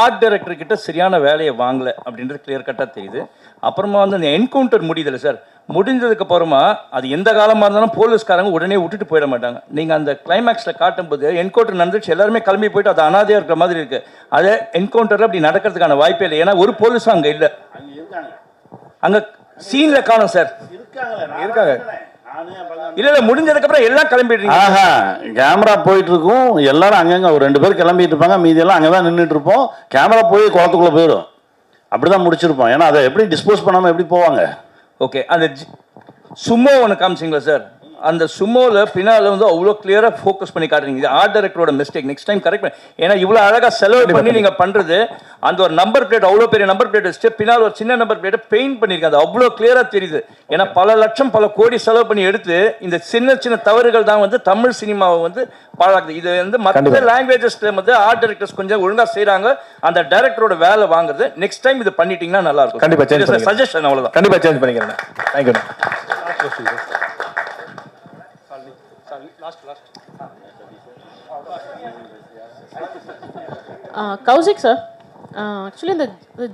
ஆர்ட் டைரக்டர் கிட்ட சரியான வேலையை வாங்கலை அப்படின்றது கிளியர் கட்டாக தெரியுது. அப்புறமா வந்து அந்த என்கவுண்டர் முடியுதில்ல சார், முடிஞ்சதுக்கு அப்புறமா அது எந்த காலமாக இருந்தாலும் போலீஸ்காரங்க உடனே விட்டுட்டு போயிட மாட்டாங்க. நீங்கள் அந்த கிளைமேக்ஸில் காட்டும்போது என்கவுண்டர் நடந்துச்சு, எல்லாருமே கிளம்பி போயிட்டு அது அனாதையாக இருக்கிற மாதிரி இருக்குது. அதே என்கவுண்டரில் அப்படி நடக்கிறதுக்கான வாய்ப்பே இல்லை. ஏன்னா ஒரு போலீஸும் அங்கே இல்லை, அங்கே சீனில் காணும் சார். இருக்காங்க. இல்ல முடிஞ்சதுக்கு அப்புறம் எல்லாம் கிளம்பிடுறீங்க. கேமரா போயிட்டு இருக்கும், எல்லாரும் அங்கங்க ஒரு 2 பேர் கிளம்பிட்டு இருப்பாங்க, மீதி எல்லாம் அங்கதான் நின்றுட்டு இருப்போம். கேமரா போய் குளத்துக்குள்ள போயிடும், அப்படிதான் முடிச்சிருப்போம். ஏன்னா அதை எப்படி டிஸ்போஸ் பண்ணாம எப்படி போவாங்க? ஓகே, அந்த சுமோ ஒன்று காமிச்சிங்களா சார்? அந்த சுமோவில் பின்னால் வந்து அவ்வளோ கிளியராக ஃபோக்கஸ் பண்ணி காட்டுறீங்க. இது ஆர்ட் டைரக்டரோட மிஸ்டேக், நெக்ஸ்ட் டைம் கரெக்ட் பண்ணி. ஏன்னா இவ்வளோ அழகாக செலவு பண்ணி நீங்கள் பண்ணுறது, அந்த ஒரு நம்பர் பிளேட் அவ்வளோ பெரிய நம்பர் பிளேட் வச்சுட்டு பின்னால் ஒரு சின்ன நம்பர் பிளேட்டை பெயிண்ட் பண்ணியிருக்காங்க, அது அவ்வளோ கிளியராக தெரியுது. ஏன்னா பல லட்சம் பல கோடி செலவு பண்ணி எடுத்து இந்த சின்ன சின்ன தவறுகள் தான் வந்து தமிழ் சினிமாவை வந்து பாழாக்குது. இது வந்து மற்ற லாங்குவேஜஸ்ல வந்து ஆர்ட் டைரக்டர்ஸ் கொஞ்சம் ஒழுங்காக செய்கிறாங்க, அந்த டைரக்டரோட வேலை வாங்குறது. நெக்ஸ்ட் டைம் இது பண்ணிட்டீங்கன்னா நல்லா இருக்கும். கண்டிப்பாக சேஞ்ச் சஜஷன் அவ்வளோதான். கண்டிப்பாக சேஞ்ச் பண்ணிக்கிறேன். தேங்க்யூ. கௌசிக் சார், ஆக்சுவலி இந்த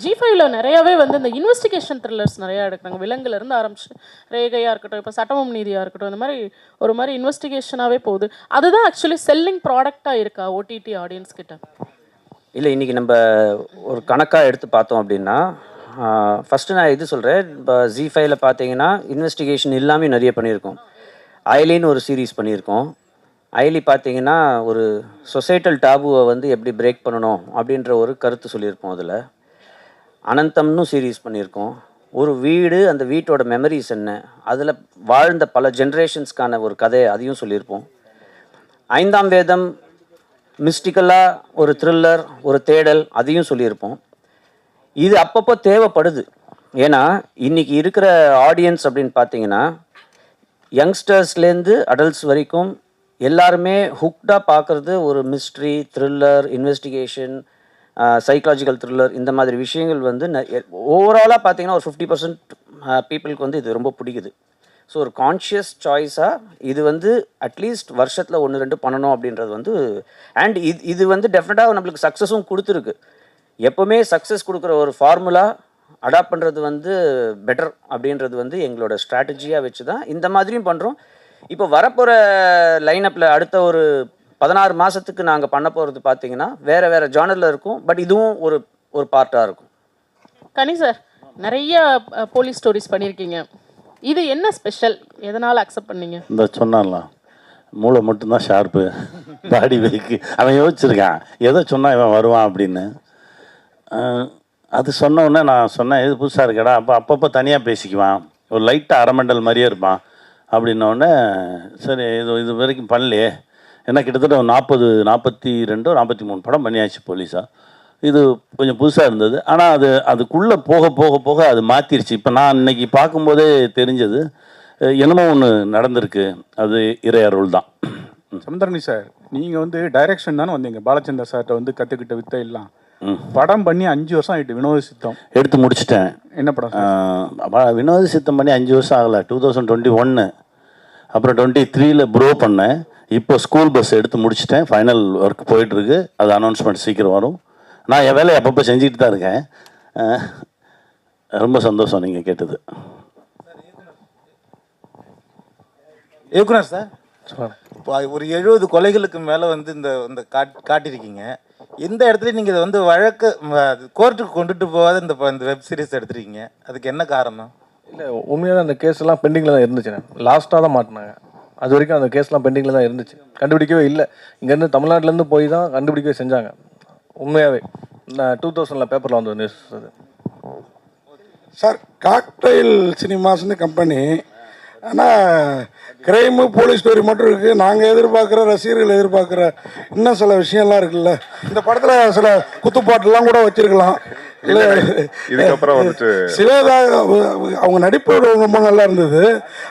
G5ல நிறையாவே வந்து இந்த இன்வெஸ்டிகேஷன் த்ரில்லர்ஸ் நிறையா எடுக்கிறாங்க. விலங்குலேருந்து ஆரம்பிச்சு ரேகையாக இருக்கட்டும், இப்போ சட்டமும் நீதியாக இருக்கட்டும், இந்த மாதிரி ஒரு மாதிரி இன்வெஸ்டிகேஷனாகவே போகுது. அதுதான் ஆக்சுவலி செல்லிங் ப்ராடக்டாக இருக்கா ஓடிடி ஆடியன்ஸ் கிட்ட? இல்லை, இன்றைக்கி நம்ம ஒரு கணக்காக எடுத்து பார்த்தோம் அப்படின்னா, ஃபஸ்ட்டு நான் இது சொல்கிறேன். இப்போ G5ல பார்த்தீங்கன்னா இன்வெஸ்டிகேஷன் எல்லாமே நிறைய பண்ணியிருக்கோம். ஐலின்னு ஒரு சீரீஸ் பண்ணியிருக்கோம். ஐலி பார்த்தீங்கன்னா ஒரு சொசைட்டல் டாபுவை வந்து எப்படி பிரேக் பண்ணணும் அப்படின்ற ஒரு கருத்து சொல்லியிருப்போம். அதில் அனந்தம்னு சீரீஸ் பண்ணியிருக்கோம். ஒரு வீடு, அந்த வீட்டோட மெமரிஸ் என்ன, அதில் வாழ்ந்த பல ஜென்ரேஷன்ஸ்க்கான ஒரு கதை, அதையும் சொல்லியிருப்போம். 5ஆம் வேதம் மிஸ்டிக்கலாக ஒரு த்ரில்லர், ஒரு தேடல், அதையும் சொல்லியிருப்போம். இது அப்பப்போ தேவைப்படுது. ஏன்னா இன்றைக்கி இருக்கிற ஆடியன்ஸ் அப்படின்னு பார்த்தீங்கன்னா யங்ஸ்டர்ஸ்லேருந்து அடல்ட்ஸ் வரைக்கும் எல்லாருமே ஹுக்டாக பார்க்குறது ஒரு mystery, thriller, investigation, psychological thriller, இந்த மாதிரி விஷயங்கள் வந்து ஓவராலாக பார்த்தீங்கன்னா ஒரு 50% பீப்புளுக்கு வந்து இது ரொம்ப பிடிக்குது. ஸோ ஒரு கான்ஷியஸ் சாய்ஸாக இது வந்து அட்லீஸ்ட் வருஷத்தில் 1-2 பண்ணணும் அப்படின்றது வந்து, அண்ட் இது வந்து டெஃபினட்டாக நம்மளுக்கு சக்ஸஸும் கொடுத்துருக்கு. எப்போவுமே சக்ஸஸ் கொடுக்குற ஒரு ஃபார்முலா அடாப்ட் பண்ணுறது வந்து பெட்டர் அப்படின்றது வந்து எங்களோட ஸ்ட்ராட்டஜியாக வச்சு தான் இந்த மாதிரியும் பண்ணுறோம். இப்போ வரப்போகிற லைனப்பில் அடுத்த ஒரு 16 மாதத்துக்கு நாங்கள் பண்ண போகிறது பார்த்தீங்கன்னா வேறு ஜானரில் இருக்கும். பட் இதுவும் ஒரு பார்ட்டாக இருக்கும். கனி சார், நிறைய போலீஸ் ஸ்டோரிஸ் பண்ணியிருக்கீங்க. இது என்ன ஸ்பெஷல், எதனால் அக்செப்ட் பண்ணீங்க? இந்த சொன்னான்லாம் மூளை மட்டும்தான் ஷார்ப்பு, பாடி வெயிக்கு. அவன் யோசிச்சிருக்கான் எதை சொன்னால் இவன் வருவான் அப்படின்னு. அது சொன்ன உடனே நான் சொன்னேன், இது புதுசாக இருக்கடா. அப்பப்போ தனியாக பேசிக்குவான், ஒரு லைட்டாக அரமண்டல் மாதிரியே இருப்பான் அப்படின்னோடனே சரி இது வரைக்கும் பண்ணலையே. ஏன்னா கிட்டத்தட்ட 42 43 படம் பண்ணியாச்சு போலீஸாக. இது கொஞ்சம் புதுசாக இருந்தது. ஆனால் அதுக்குள்ளே போக அது மாற்றிருச்சு. இப்போ நான் இன்னைக்கு பார்க்கும்போதே தெரிஞ்சது என்னமோ ஒன்று நடந்திருக்கு, அது இறை அருள் தான். சமுத்திரனி சார், நீங்கள் வந்து டைரக்ஷன் தானே வந்தீங்க. பாலச்சந்தர் சார்கிட்ட வந்து கற்றுக்கிட்ட வித்தை எல்லாம் படம் பண்ணி 5 வருஷம் ஆகிட்டு. வினோத சித்தம் எடுத்து முடிச்சிட்டேன். என்ன படம்? வினோத சித்தம் பண்ணி 5 வருஷம் ஆகலை. 2021, அப்புறம் 23ல் ப்ரோ பண்ணேன். இப்போ ஸ்கூல் பஸ் எடுத்து முடிச்சிட்டேன். ஃபைனல் ஒர்க் போயிட்டுருக்கு. அது அனௌன்ஸ்மெண்ட் சீக்கிரம் வரும். நான் என் வேலையை அப்பப்போ செஞ்சுக்கிட்டு தான் இருக்கேன். ரொம்ப சந்தோஷம் நீங்கள் கேட்டது. இயக்குனர் சார், இப்போ ஒரு 70 கொலைகளுக்கு மேலே வந்து இந்த காட்டியிருக்கீங்க. எந்த இடத்துல நீங்கள் இதை வந்து வழக்கு கோர்ட்டுக்கு கொண்டுட்டு போகாத இந்த வெப் சீரிஸ் எடுத்துருக்கீங்க, அதுக்கு என்ன காரணம்? இல்லை, உண்மையாக அந்த கேஸ் எல்லாம் பெண்டிங்கில் தான் இருந்துச்சு. லாஸ்ட்டாக தான் மாட்டினாங்க. அது வரைக்கும் அந்த கேஸ்லாம் பெண்டிங்கில் தான் இருந்துச்சு, கண்டுபிடிக்கவே இல்லை. இங்கேருந்து தமிழ்நாட்டிலேருந்து போய் தான் கண்டுபிடிக்கவே செஞ்சாங்க. உண்மையாகவே நான் 2000 பேப்பரில் வந்த நியூஸ் அது. சார் காக்டைல் சினிமாஸ்னு கம்பெனி, ஆனால் கிரைமு போலீஸ் ஸ்டோரி மட்டும் இருக்குது. நாங்கள் எதிர்பார்க்குற ரசிகர்கள் எதிர்பார்க்குற இன்னும் சில விஷயம்லாம் இருக்குல்ல. இந்த படத்தில் சில குத்துப்பாட்டுலாம் கூட வச்சுருக்கலாம். இல்லை இதுக்கப்புறம் வந்துட்டு சில அவங்க நடிப்பு ரொம்ப நல்லா இருந்தது.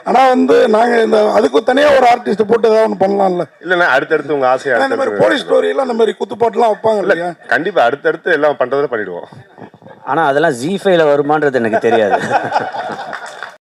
ஆனால் வந்து நாங்கள் இந்த அதுக்கு தனியாக ஒரு ஆர்டிஸ்ட் போட்டு ஏதாவது ஒன்று பண்ணலாம்ல. இல்லைண்ணா, அடுத்தடுத்து உங்கள் ஆசையாக இந்த மாதிரி போலீஸ் ஸ்டோரியெல்லாம் இந்த மாதிரி குத்துப்பாட்டுலாம் வைப்பாங்க இல்லையா? கண்டிப்பாக அடுத்தடுத்து எல்லாம் பண்ணுறதை பண்ணிடுவோம். ஆனால் அதெல்லாம் ஜி5ல வருமானது எனக்கு தெரியாது.